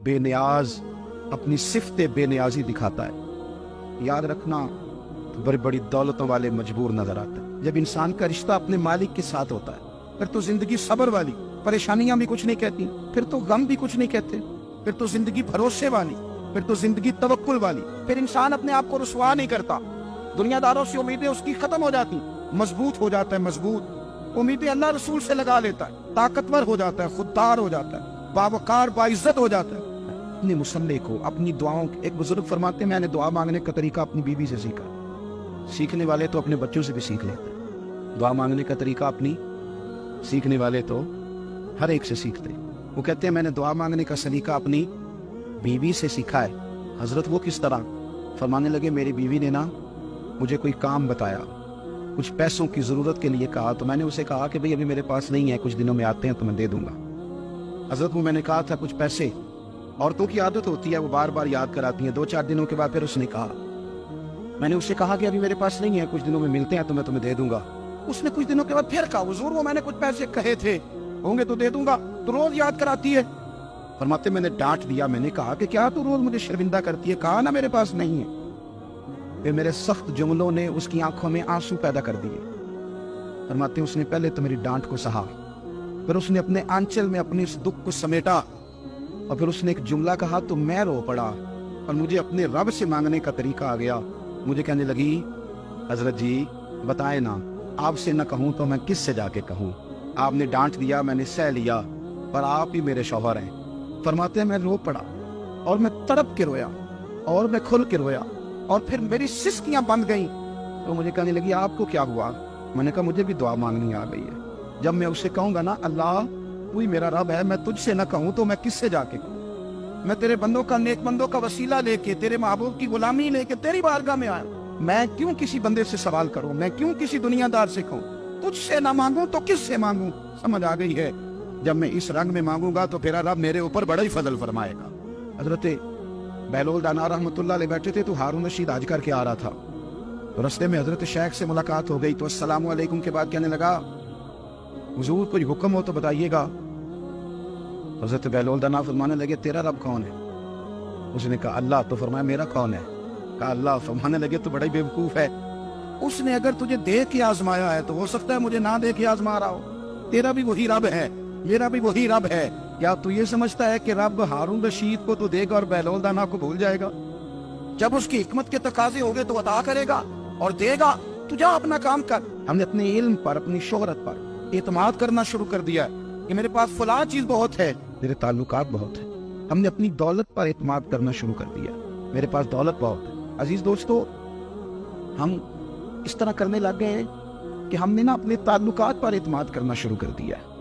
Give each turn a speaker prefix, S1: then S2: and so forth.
S1: بے نیاز اپنی صفت بے نیازی دکھاتا ہے۔ یاد رکھنا، بڑی بڑی دولتوں والے مجبور نظر آتے ہیں۔ جب انسان کا رشتہ اپنے مالک کے ساتھ ہوتا ہے پھر تو زندگی صبر والی، پریشانیاں بھی کچھ نہیں کہتی، پھر تو غم بھی کچھ نہیں کہتے، پھر تو زندگی بھروسے والی، پھر تو زندگی توکل والی، پھر انسان اپنے آپ کو رسوا نہیں کرتا، دنیا داروں سے امیدیں اس کی ختم ہو جاتی، مضبوط ہو جاتا ہے، مضبوط امیدیں اللہ رسول سے لگا لیتا ہے، طاقتور ہو جاتا ہے، خوددار ہو جاتا ہے، باوقار باعزت ہو جاتا ہے۔ اپنے مسلح کو، اپنی دعاؤں، ایک بزرگ فرماتے ہیں میں نے دعا مانگنے کا طریقہ اپنی بیوی سے سیکھا۔ سیکھنے والے تو اپنے بچوں سے بھی سیکھ لیتے ہیں، دعا مانگنے کا طریقہ اپنی، سیکھنے والے تو ہر ایک سے سیکھتے ہیں۔ وہ کہتے ہیں میں نے دعا مانگنے کا سلیقہ اپنی بیوی سے سیکھا ہے۔ حضرت وہ کس طرح؟ فرمانے لگے میری بیوی نے نا مجھے کوئی کام بتایا، کچھ پیسوں کی ضرورت کے لیے کہا، تو میں نے اسے کہا کہ بھئی ابھی میرے پاس نہیں ہے، کچھ دنوں میں آتے ہیں تو میں دے دوں گا۔ حضرت کو میں نے کہا تھا کچھ پیسے، عورتوں کی عادت ہوتی ہے وہ بار بار یاد کراتی ہیں، 2-4 دنوں کے بعد پھر اس نے کہا، میں نے اسے کہا کہ ابھی میرے پاس نہیں ہے، کچھ دنوں میں ملتے ہیں تو میں تمہیں دے دوں گا۔ اس نے کچھ دنوں کے بعد پھر کہا حضور وہ میں نے کچھ پیسے کہے تھے، ہوں گے تو دے دوں گا، تو روز یاد کراتی ہے۔ فرماتے میں نے ڈانٹ دیا، میں نے کہا کہ کیا تو روز مجھے شرمندہ کرتی ہے؟ کہا نا میرے پاس نہیں ہے۔ پھر میرے سخت جملوں نے اس کی آنکھوں میں آنسو پیدا کر دیے۔ فرماتے اس نے پہلے تو میری ڈانٹ کو سہا، پھر اس نے اپنے آنچل میں اپنے اس دکھ کو سمیٹا، اور پھر اس نے ایک جملہ کہا تو میں رو پڑا، اور مجھے اپنے رب سے مانگنے کا طریقہ آ گیا۔ مجھے کہنے لگی حضرت جی بتائیں نا، آپ سے نہ کہوں تو میں کس سے جا کے کہوں؟ آپ نے ڈانٹ دیا، میں نے سہ لیا، پر آپ ہی میرے شوہر ہیں۔ فرماتے ہیں میں رو پڑا، اور میں تڑپ کے رویا، اور میں کھل کے رویا، اور پھر میری سسکیاں بند گئیں۔ تو مجھے کہنے لگی آپ کو کیا ہوا؟ میں نے کہا مجھے بھی دعا مانگنی آ گئی ہے۔ جب میں اسے کہوں گا نا اللہ تو ہی میرا رب ہے، میں تجھ سے نہ کہوں تو میں کس سے جا کے کہوں؟ میں تیرے بندوں کا، نیک بندوں کا وسیلہ لے کے، تیرے محبوب کی غلامی لے کے تیری بارگاہ میں آیا، میں کیوں کسی بندے سے سوال کروں؟ میں کیوں کسی دنیا دار سے کہوں؟ تجھ سے نہ مانگوں تو کس سے مانگوں؟ سمجھ آ گئی ہے؟ جب میں اس رنگ میں مانگوں گا تو پھر رب میرے اوپر بڑا ہی فضل فرمائے گا۔ حضرت بہلول دانا رحمۃ اللہ علیہ بیٹھے تھے تو ہارون رشید حج کر کے آ رہا تھا، تو رستے میں حضرت شیخ سے ملاقات ہو گئی، تو السلام علیکم کے بعد کہنے لگا حضور کوئی حکم ہو تو بتائیے گا۔ حضرت بہلول دانا فرمانے لگے تیرا رب کون ہے؟ اس نے کہا اللہ۔ تو فرمایا میرا کون ہے؟ کہا اللہ۔ فرمانے لگے تو بڑا ہی بیوقوف ہے، اس نے اگر تجھے دیکھ کے آزمایا ہے تو ہو سکتا ہے مجھے نہ دیکھ کے آزما رہا ہو۔ تیرا بھی وہی رب ہے، میرا بھی وہی رب ہے۔ کیا تو یہ سمجھتا ہے کہ رب ہارون رشید کو تو دے گا اور بہلول دانا کو بھول جائے گا؟ جب اس کی حکمت کے تقاضے ہوگے تو عطا کرے گا اور دے گا۔ تو جا اپنا کام کر۔ ہم نے اپنے علم پر، اپنی شہرت پر اعتماد کرنا شروع کر دیا کہ میرے پاس فلاں چیز بہت ہے، میرے تعلقات بہت ہیں۔ ہم نے اپنی دولت پر اعتماد کرنا شروع کر دیا، میرے پاس دولت بہت ہے۔ عزیز دوستو، ہم اس طرح کرنے لگ گئے ہیں کہ ہم نے نا اپنے تعلقات پر اعتماد کرنا شروع کر دیا ہے۔